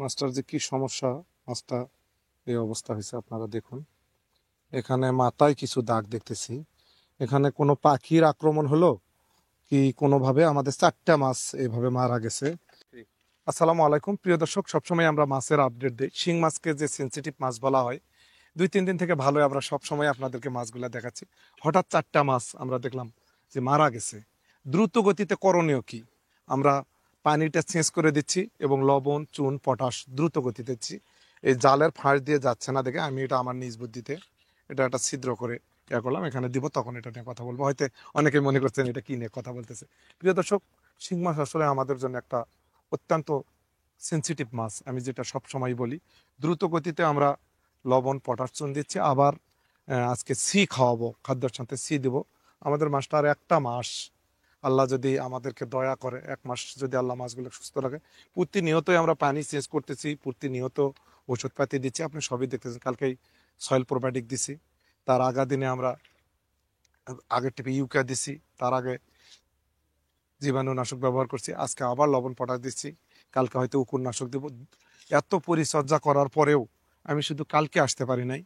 মাছটার যে কি সমস্যা, মাছটা এই অবস্থা হয়েছে আপনারা দেখুন। এখানে মাথায় কিছু দাগ দেখতেছি। এখানে কোনো পাখির আক্রমণ হলো কি কোনোভাবে আমাদের 4টা মাছ এইভাবে মারা গেছে। আসসালামু আলাইকুম প্রিয় দর্শক, সবসময় আমরা মাছের আপডেট দিই। শিং মাছকে যে সেনসিটিভ মাছ বলা হয়, 2-3 দিন থেকে ভালোই আমরা সবসময় আপনাদেরকে মাছগুলা দেখাচ্ছি। হঠাৎ 4টা মাছ আমরা দেখলাম যে মারা গেছে। দ্রুত গতিতে করণীয় কি? আমরা পানিটা চেঞ্জ করে দিচ্ছি এবং লবণ, চুন, পটাশ দ্রুত গতিতে দিচ্ছি। এই জালের ফাঁস দিয়ে যাচ্ছে না দেখে আমি এটা আমার নিজ বুদ্ধিতে এটা একটা ছিদ্র করে করলাম, এখানে দিব, তখন এটা নিয়ে কথা বলবো। হয়তো অনেকে মনে করছেন এটা কি নিয়ে কথা বলতেছে। প্রিয় দর্শক, শিং মাছ আসলে আমাদের জন্য একটা অত্যন্ত সেন্সিটিভ মাছ। আমি যেটা সব সময় বলি, দ্রুত গতিতে আমরা লবণ, পটাশ, চুন দিচ্ছি। আবার আজকে সি খাওয়াবো, খাদ্যের সাথে সি দিব। আমাদের মাছটা আর একটা মাস আল্লাহ যদি আমাদেরকে দয়া করে, 1 মাস যদি আল্লাহ মাছগুলো সুস্থ রাখে, প্রতিনিয়তই আমরা পানি চেঞ্জ করতেছি, প্রতিনিয়ত ওষুধপাতি দিচ্ছি। আপনি সবই দেখতেছেন। কালকেই সয়েল প্রোবায়োটিক দিছি, তার আগা দিনে আমরা আগের টিপে ইউকা দিছি, তার আগে জীবাণুনাশক ব্যবহার করছি, আজকে আবার লবণ পটাশ দিচ্ছি, কালকে হয়তো উকুরনাশক দেব। এত পরিচর্যা করার পরেও আমি শুধু কালকে আসতে পারি নাই।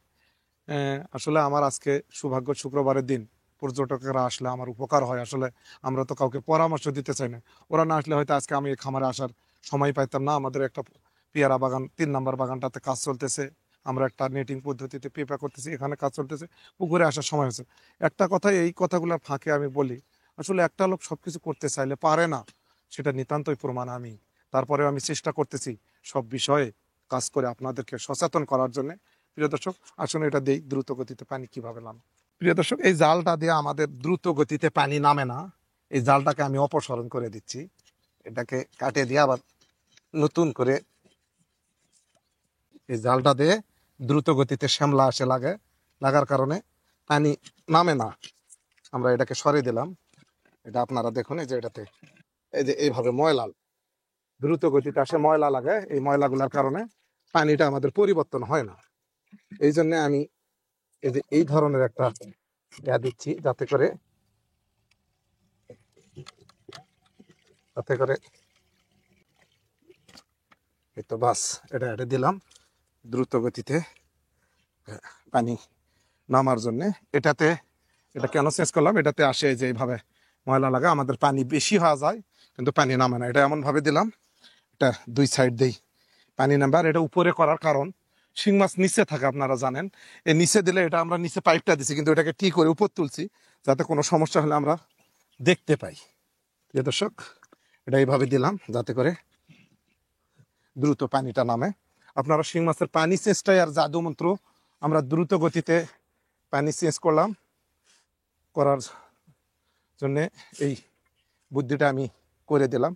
আসলে আমার আজকে সৌভাগ্য, শুক্রবারের দিন পর্যটকেরা আসলে আমার উপকার হয়। আসলে আমরা তো কাউকে পরামর্শ দিতে চাই না, ওরা না আসলে হয়তো আজকে আমি এই খামারে আসার সময় পাইতাম না। আমাদের একটা পেয়ারা বাগান 3 নম্বর বাগানটাতে কাজ চলতেছে, আমরা একটা নেটিং পদ্ধতিতে পেঁপা করতেছি, এখানে কাজ চলতেছে, পুকুরে আসার সময় হয়েছে। একটা কথাই, এই কথাগুলোর ফাঁকে আমি বলি, আসলে একটা লোক সবকিছু করতে চাইলে পারে না, সেটা নিতান্তই প্রমাণ আমি। তারপরেও আমি চেষ্টা করতেছি সব বিষয়ে কাজ করে আপনাদেরকে সচেতন করার জন্য। প্রিয় দর্শক, আসুন এটা দেই দ্রুত গতিতে পানি কিভাবে নামে। প্রিয় দর্শক, এই জালটা দিয়ে আমাদের দ্রুত গতিতে পানি নামে না। এই জালটাকে আমি অপসারণ করে দিচ্ছি, এটাকে কাটে দিয়ে আবার নতুন করে এই জালটা দিয়ে দ্রুত গতিতে শ্যামলা আসে লাগার কারণে পানি নামে না। আমরা এটাকে সরিয়ে দিলাম। এটা আপনারা দেখুন, এই যে এটাতে এই যে এইভাবে ময়লা দ্রুত গতিতে আসে, ময়লা লাগে। এই ময়লাগুলোর কারণে পানিটা আমাদের পরিবর্তন হয় না। এই জন্য আমি এই যে এই ধরনের একটা দিচ্ছি, যাতে করে এই তো বাস, এটা দিলাম দ্রুত গতিতে পানি নামার জন্য। এটাতে এটা কেন চেঞ্জ করলাম, এটাতে আসে যে এইভাবে ময়লা লাগা, আমাদের পানি বেশি হওয়া যায় কিন্তু পানি নামে না। এটা এমন ভাবে দিলাম, এটা 2 সাইড দেই পানি নামবে। আর এটা উপরে করার কারণ, শিং মাছ নিচে থাকে আপনারা জানেন, এই নিচে দিলে, এটা আমরা নিচে পাইপটা দিছি কিন্তু এটাকে ঠিক করে উপর তুলছি যাতে কোনো সমস্যা হলে আমরা দেখতে পাই। প্রিয় দর্শক, এটা এইভাবে দিলাম যাতে করে দ্রুত পানিটা নামে। আপনারা শিং মাছের পানি চেঞ্জটাই আর জাদু মন্ত্র। আমরা দ্রুত গতিতে পানি চেঞ্জ করার জন্য এই বুদ্ধিটা আমি করে দিলাম।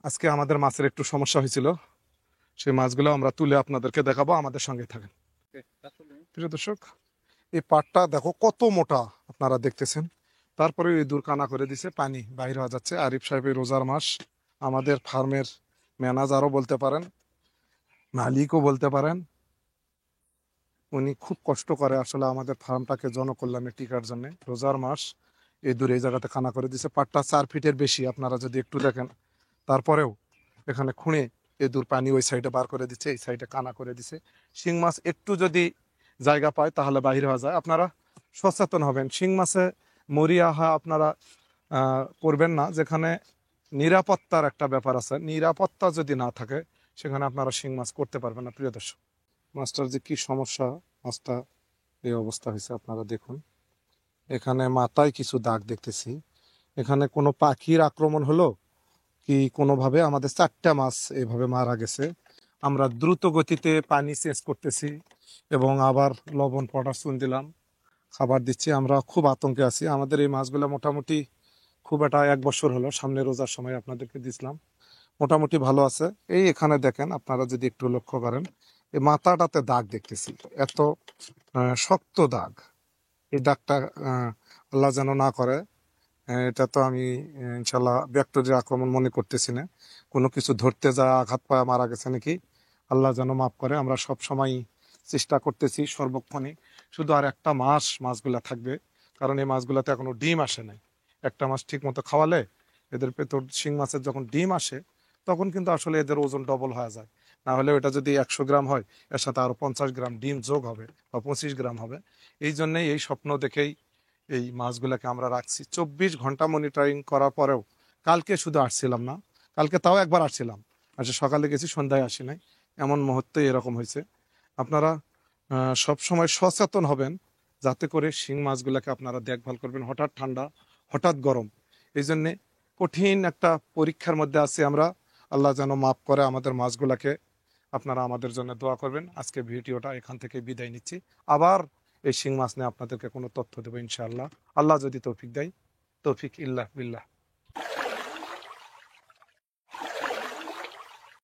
আজকে আমাদের মাছের একটু সমস্যা হয়েছিল, সেই মাছগুলো আমরা তুলে আপনাদেরকে দেখাবো, আমাদের সঙ্গে থাকেন। প্রিয় দর্শক, এই পাটটা দেখো কত মোটা, আপনারা দেখতেছেন। তারপরে ইঁদুর কানা করে দিছে, পানি বাইর হয়ে যাচ্ছে। আরিফ সাহেবের রোজার মাস, আমাদের ফার্মের ম্যানেজারও বলতে পারেন, মালিকও বলতে পারেন। উনি খুব কষ্ট করে আসলে আমাদের ফার্মটাকে জনকল্যাণে টিকার জন্য। রোজার মাস, ইঁদুর এই জায়গাতে খানা করে দিছে। পাটটা 4 ফিটের বেশি, আপনারা যদি একটু দেখেন। তারপরেও এখানে খুঁড়ে ইঁদুর পানি ওই সাইডে বার করে দিচ্ছে, এই সাইডে কানা করে দিছে। শিং মাছ একটু যদি জায়গা পায় তাহলে বাহির হয়ে যায়। আপনারা সচেতন হবেন, শিং মাছে মরিয়া আপনারা করবেন না। যেখানে নিরাপত্তার একটা ব্যাপার আছে, নিরাপত্তা যদি না থাকে সেখানে আপনারা শিং মাছ করতে পারবেন না। প্রিয় দর্শক, মাছটার যে কি সমস্যা, মাছটা এই অবস্থা হয়েছে আপনারা দেখুন। এখানে মাথায় কিছু দাগ দেখতেছি। এখানে কোনো পাখির আক্রমণ হলো কি কোনোভাবে আমাদের 4টা মাছ এইভাবে মারা গেছে। আমরা দ্রুত গতিতে পানি চেঞ্জ করতেছি এবং আবার লবণ, পটাশ, চুন দিলাম, খাবার দিচ্ছি। আমরা খুব আতঙ্কে আছি। আমাদের এই মাছগুলো মোটামুটি খুব একটা 1 বছর হলো, সামনে রোজার সময় আপনাদেরকে দিছিলাম, মোটামুটি ভালো আছে। এই এখানে দেখেন, আপনারা যদি একটু লক্ষ্য করেন, এই মাথাটাতে দাগ দেখতেছি, এত শক্ত দাগ। এই দাগটা আল্লাহ যেন না করে। এটা তো আমি ইনশাল্লাহ ব্যাকটেরিয়া আক্রমণ মনে করতেছি না, কোনো কিছু ধরতে যা আঘাত পায় মারা গেছে নাকি, আল্লাহ যেন মাফ করে। আমরা সব সময় চেষ্টা করতেছি সর্বক্ষণই, শুধু আর একটা মাস মাছগুলা থাকবে, কারণ এই মাছগুলাতে এখনো ডিম আসে নাই। একটা মাস ঠিক মতো খাওয়ালে এদের ভেতর, শিং মাছের যখন ডিম আসে তখন কিন্তু আসলে এদের ওজন ডবল হয়ে যায়। না হলে ওটা যদি 100 গ্রাম হয় এর সাথে আরো 50 গ্রাম ডিম যোগ হবে বা 25 গ্রাম হবে। এই জন্যই এই স্বপ্ন দেখেই এই মাছগুলোকে আমরা রাখছি। 24 ঘন্টা মনিটরিং করার পরেও কালকে শুধু আসছিলাম না, কালকে তাও একবার আসছিলাম, আচ্ছা সকালে গেছি সন্ধ্যায় আসি নাই, এমন মুহূর্তে এরকম হয়েছে। আপনারা সব সময় সচেতন হবেন যাতে করে শিং মাছগুলোকে আপনারা দেখভাল করবেন। হঠাৎ ঠান্ডা, হঠাৎ গরম, এই জন্যে কঠিন একটা পরীক্ষার মধ্যে আছি আমরা। আল্লাহ যেন মাফ করে আমাদের মাছগুলাকে। আপনারা আমাদের জন্য দোয়া করবেন। আজকে ভিডিওটা এখান থেকে বিদায় নিচ্ছি। আবার এই শিং মাছ নিয়ে আপনাদেরকে কোনো তথ্য দেবো ইনশাআল্লাহ, আল্লাহ যদি তৌফিক দেয়। তৌফিক ইল্লাহ বিল্লাহ।